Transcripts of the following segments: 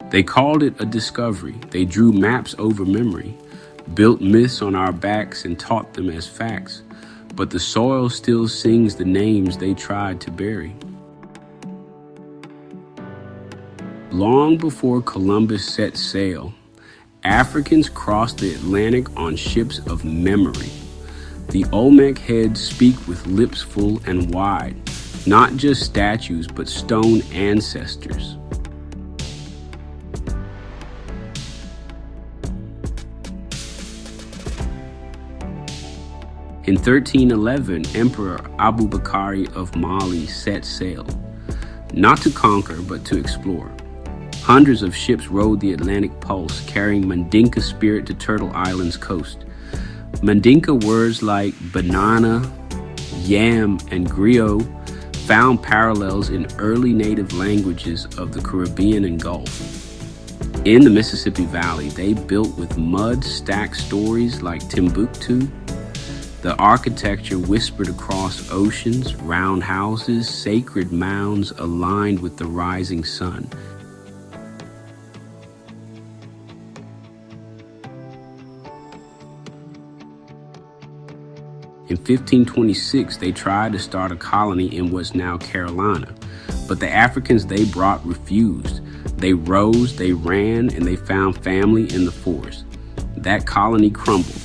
They called it a discovery. They drew maps over memory, built myths on our backs and taught them as facts. But the soil still sings the names they tried to bury. Long before Columbus set sail, Africans crossed the Atlantic on ships of memory. The Olmec heads speak with lips full and wide, not just statues, but stone ancestors. In 1311, Emperor Abubakar of Mali set sail, not to conquer, but to explore. Hundreds of ships rode the Atlantic pulse, carrying Mandinka spirit to Turtle Island's coast. Mandinka words like banana, yam, and griot found parallels in early native languages of the Caribbean and Gulf. In the Mississippi Valley, they built with mud stacked stories like Timbuktu. The architecture whispered across oceans, round houses, sacred mounds aligned with the rising sun. In 1526, they tried to start a colony in what's now Carolina, but the Africans they brought refused. They rose, they ran, and they found family in the forest. That colony crumbled,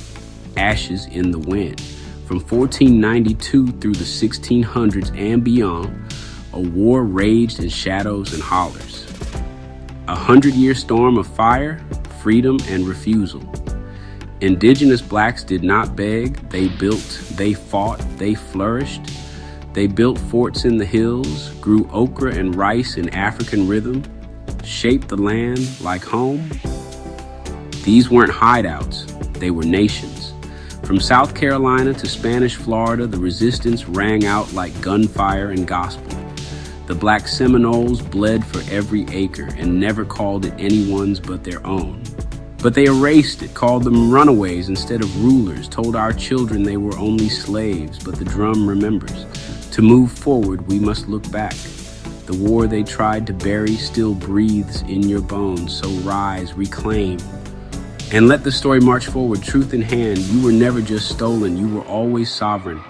ashes in the wind. From 1492 through the 1600s and beyond, a war raged in shadows and hollers. 100-year storm of fire, freedom, and refusal. Indigenous Blacks did not beg, they built, they fought, they flourished. They built forts in the hills, grew okra and rice in African rhythm, shaped the land like home. These weren't hideouts, they were nations. From South Carolina to Spanish Florida, the resistance rang out like gunfire and gospel. The Black Seminoles bled for every acre and never called it anyone's but their own. But they erased it, called them runaways instead of rulers, told our children they were only slaves, but the drum remembers. To move forward, we must look back. The war they tried to bury still breathes in your bones, so rise, reclaim, and let the story march forward, truth in hand. You were never just stolen, you were always sovereign.